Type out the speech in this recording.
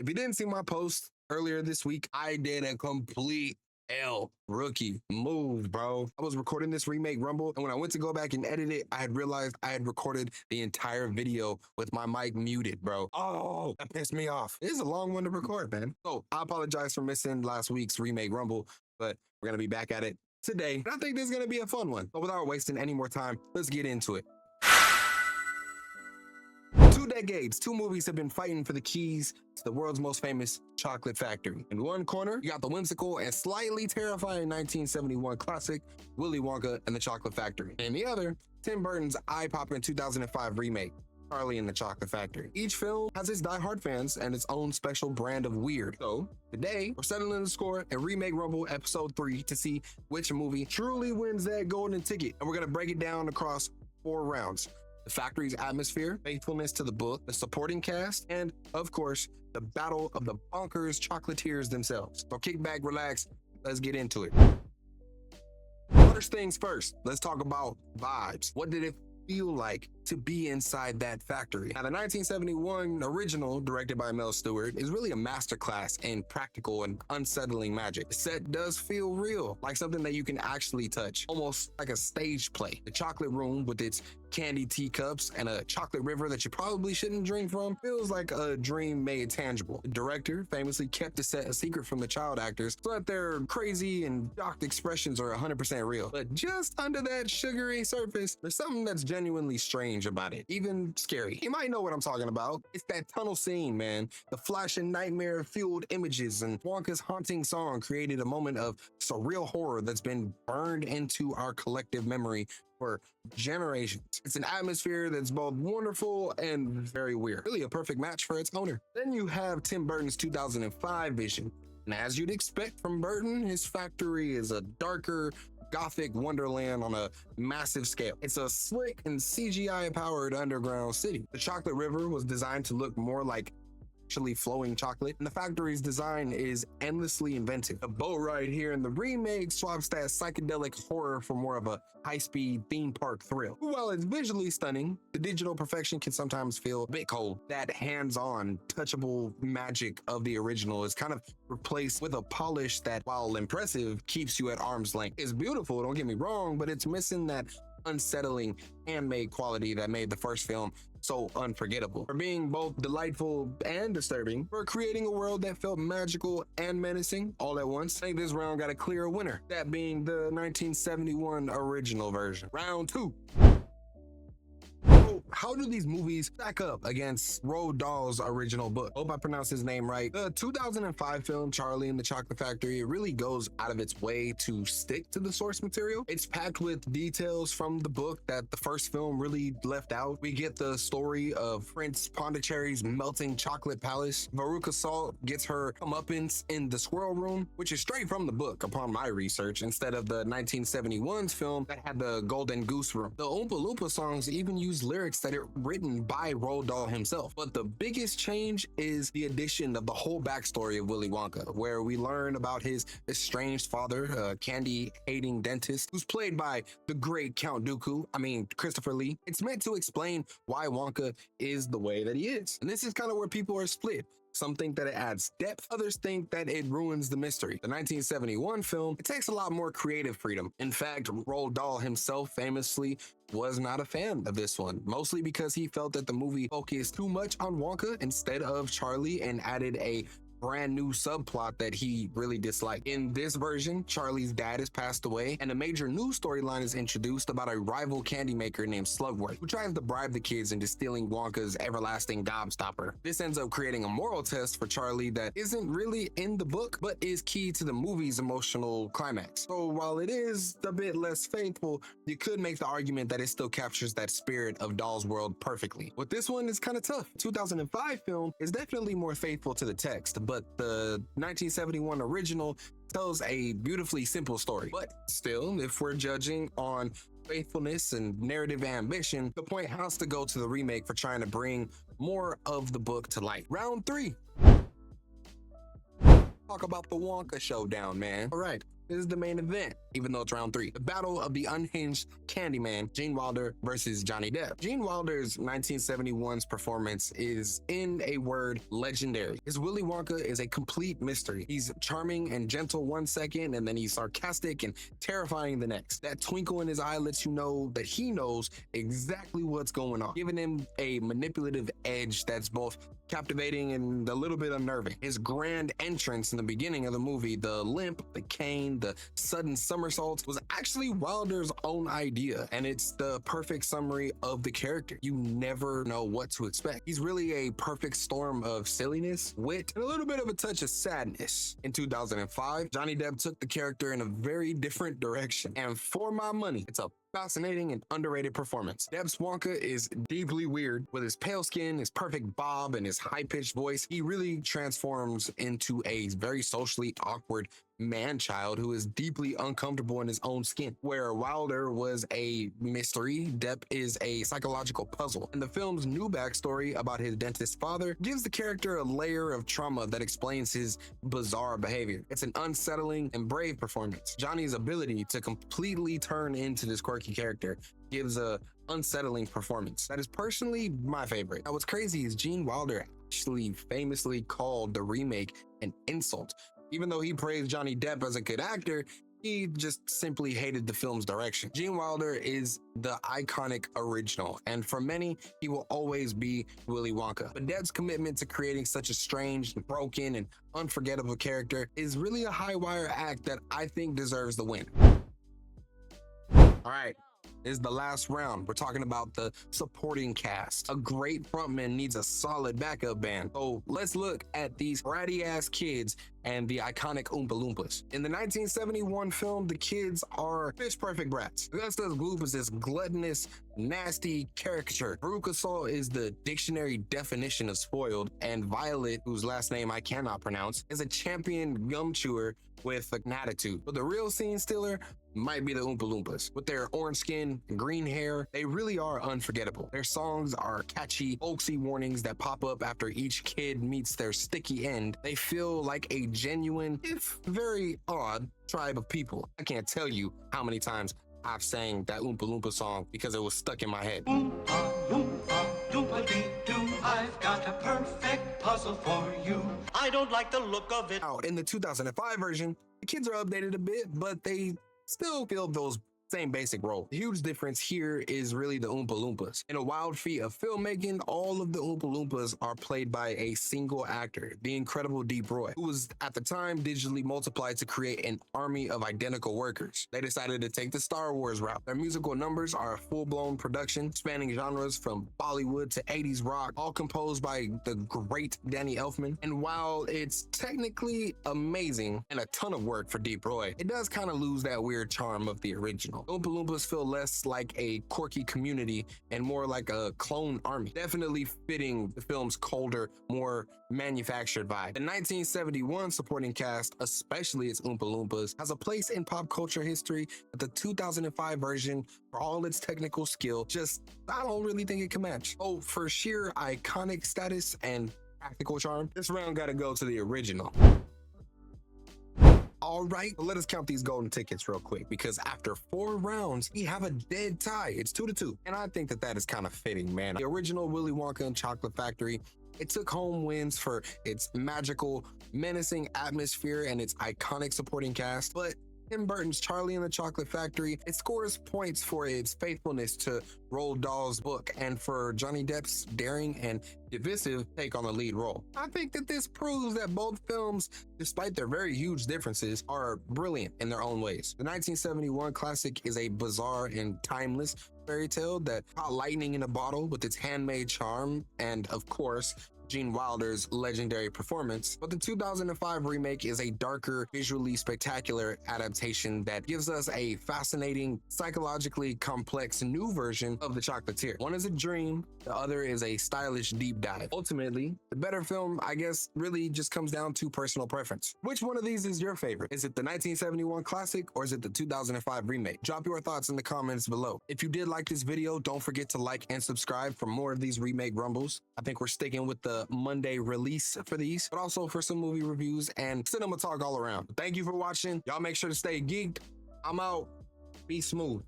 If you didn't see my post earlier this week, I did a complete rookie move, bro. I was recording this Remake Rumble, and when I went to go back and edit it, I had realized I had recorded the entire video with my mic muted, bro. Oh, that pissed me off. It is a long one to record, man. So I apologize for missing last week's Remake Rumble, but we're gonna be back at it today. And I think this is gonna be a fun one. But without wasting any more time, let's get into it. 2 decades, 2 movies have been fighting for the keys to the world's most famous chocolate factory. In one corner, you got the whimsical and slightly terrifying 1971 classic, Willy Wonka and the Chocolate Factory. And in the other, Tim Burton's eye-popping 2005 remake, Charlie and the Chocolate Factory. Each film has its die-hard fans and its own special brand of weird. So today, we're settling the score in Remake Rumble episode 3 to see which movie truly wins that golden ticket. And we're gonna break it down across 4 rounds. The factory's atmosphere, faithfulness to the book, the supporting cast, and of course, the battle of the bonkers chocolatiers themselves. So kick back, relax, let's get into it. First things first, let's talk about vibes. What did it feel like to be inside that factory? Now, the 1971 original, directed by Mel Stewart, is really a masterclass in practical and unsettling magic. The set does feel real, like something that you can actually touch, almost like a stage play. The chocolate room with its candy teacups and a chocolate river that you probably shouldn't drink from feels like a dream made tangible. The director famously kept the set a secret from the child actors so that their crazy and shocked expressions are 100% real. But just under that sugary surface, there's something that's genuinely strange about it, even scary. You might know what I'm talking about. It's that tunnel scene, man. The flashing nightmare-fueled images and Wonka's haunting song created a moment of surreal horror that's been burned into our collective memory for generations. It's an atmosphere that's both wonderful and very weird. Really a perfect match for its owner. Then you have Tim Burton's 2005 vision. And as you'd expect from Burton, his factory is a darker, gothic wonderland on a massive scale. It's a slick and CGI-powered underground city. The chocolate river was designed to look more like actually flowing chocolate, and the factory's design is endlessly inventive. The boat ride here in the remake swaps that psychedelic horror for more of a high-speed theme park thrill. While it's visually stunning, the digital perfection can sometimes feel a bit cold. That hands-on, touchable magic of the original is kind of replaced with a polish that, while impressive, keeps you at arm's length. It's beautiful, don't get me wrong, but it's missing that unsettling handmade quality that made the first film so unforgettable. For being both delightful and disturbing, for creating a world that felt magical and menacing all at once, I think this round got a clear winner, that being the 1971 original version. Round 2. How do these movies stack up against Roald Dahl's original book? Hope I pronounced his name right. The 2005 film Charlie and the Chocolate Factory really goes out of its way to stick to the source material. It's packed with details from the book that the first film really left out. We get the story of Prince Pondicherry's melting chocolate palace. Veruca Salt gets her comeuppance in the squirrel room, which is straight from the book upon my research, instead of the 1971's film that had the golden goose room. The Oompa Loompa songs even use lyrics that are written by Roald Dahl himself. But the biggest change is the addition of the whole backstory of Willy Wonka, where we learn about his estranged father, a candy-hating dentist, who's played by the great Count Christopher Lee. It's meant to explain why Wonka is the way that he is. And this is kind of where people are split. Some think that it adds depth, others think that it ruins the mystery. The 1971 film, it takes a lot more creative freedom. In fact, Roald Dahl himself famously was not a fan of this one, mostly because he felt that the movie focused too much on Wonka instead of Charlie and added a brand new subplot that he really disliked. In this version, Charlie's dad has passed away, and a major new storyline is introduced about a rival candy maker named Slugworth, who tries to bribe the kids into stealing Wonka's everlasting gobstopper. This ends up creating a moral test for Charlie that isn't really in the book, but is key to the movie's emotional climax. So while it is a bit less faithful, you could make the argument that it still captures that spirit of Dahl's world perfectly. With this one, it's kind of tough. 2005 film is definitely more faithful to the text, but the 1971 original tells a beautifully simple story. But still, if we're judging on faithfulness and narrative ambition, the point has to go to the remake for trying to bring more of the book to life. Round 3. Talk about the Wonka showdown, man. All right. is the main event, even though it's round 3. The battle of the unhinged Candyman, Gene Wilder versus Johnny Depp. Gene Wilder's 1971's performance is, in a word, legendary. His Willy Wonka is a complete mystery. He's charming and gentle one second, and then he's sarcastic and terrifying the next. That twinkle in his eye lets you know that he knows exactly what's going on, giving him a manipulative edge that's both captivating and a little bit unnerving. His grand entrance in the beginning of the movie, the limp, the cane, the sudden somersaults, was actually Wilder's own idea, and it's the perfect summary of the character. You never know what to expect. He's really a perfect storm of silliness, wit, and a little bit of a touch of sadness. In 2005, Johnny Depp took the character in a very different direction, and for my money, it's a fascinating and underrated performance. Depp's Wonka is deeply weird. With his pale skin, his perfect bob, and his high-pitched voice, he really transforms into a very socially awkward man-child who is deeply uncomfortable in his own skin. Where Wilder was a mystery, Depp is a psychological puzzle. And the film's new backstory about his dentist father gives the character a layer of trauma that explains his bizarre behavior. It's an unsettling and brave performance. Johnny's ability to completely turn into this quirky character gives a unsettling performance that is personally my favorite. Now, what's crazy is Gene Wilder actually famously called the remake an insult. Even though he praised Johnny Depp as a good actor, he just simply hated the film's direction. Gene Wilder is the iconic original, and for many, he will always be Willy Wonka. But Depp's commitment to creating such a strange, broken, and unforgettable character is really a high-wire act that I think deserves the win. All right. Is the last round. We're talking about the supporting cast. A great frontman needs a solid backup band. So let's look at these bratty ass kids and the iconic Oompa Loompas. In the 1971 film, the kids are pitch perfect brats. Augustus Gloop is this gluttonous, nasty caricature. Veruca Salt is the dictionary definition of spoiled, and Violet, whose last name I cannot pronounce, is a champion gum chewer with an attitude. But the real scene stealer might be the Oompa Loompas. With their orange skin and green hair, they really are unforgettable. Their songs are catchy, folksy warnings that pop up after each kid meets their sticky end. They feel like a genuine, if very odd, tribe of people. I can't tell you how many times I've sang that Oompa Loompa song because it was stuck in my head. Oompa, Loompa, Loompa-dee-doo, I've got a perfect puzzle for you. I don't like the look of it. Out in the 2005 version, the kids are updated a bit, but they still feel those same basic role. The huge difference here is really the Oompa Loompas. In a wild feat of filmmaking, all of the Oompa Loompas are played by a single actor, the incredible Deep Roy, who was at the time digitally multiplied to create an army of identical workers. They decided to take the Star Wars route. Their musical numbers are a full-blown production spanning genres from Bollywood to 80s rock, all composed by the great Danny Elfman. And while it's technically amazing and a ton of work for Deep Roy, it does kind of lose that weird charm of the original. Oompa Loompas feel less like a quirky community and more like a clone army, definitely fitting the film's colder, more manufactured vibe. The 1971 supporting cast, especially its Oompa Loompas, has a place in pop culture history that the 2005 version, for all its technical skill, I don't really think it can match. Oh, for sheer iconic status and practical charm, this round gotta go to the original. All right, let us count these golden tickets real quick, because after 4 rounds, we have a dead tie. It's 2-2. And I think that is kind of fitting, man. The original Willy Wonka and Chocolate Factory, it took home wins for its magical, menacing atmosphere and its iconic supporting cast. But Tim Burton's Charlie and the Chocolate Factory, it scores points for its faithfulness to Roald Dahl's book and for Johnny Depp's daring and divisive take on the lead role. I think that this proves that both films, despite their very huge differences, are brilliant in their own ways. The 1971 classic is a bizarre and timeless fairy tale that caught lightning in a bottle with its handmade charm and, of course, Gene Wilder's legendary performance. But the 2005 remake is a darker, visually spectacular adaptation that gives us a fascinating, psychologically complex new version of the Chocolatier. One is a dream, the other is a stylish, deep dive. Ultimately, the better film, I guess, really just comes down to personal preference. Which one of these is your favorite? Is it the 1971 classic or is it the 2005 remake? Drop your thoughts in the comments below. If you did like this video, don't forget to like and subscribe for more of these Remake Rumbles. I think we're sticking with the Monday release for these, but also for some movie reviews and cinema talk all around. Thank you for watching. Y'all make sure to stay geeked. I'm out. Be smooth.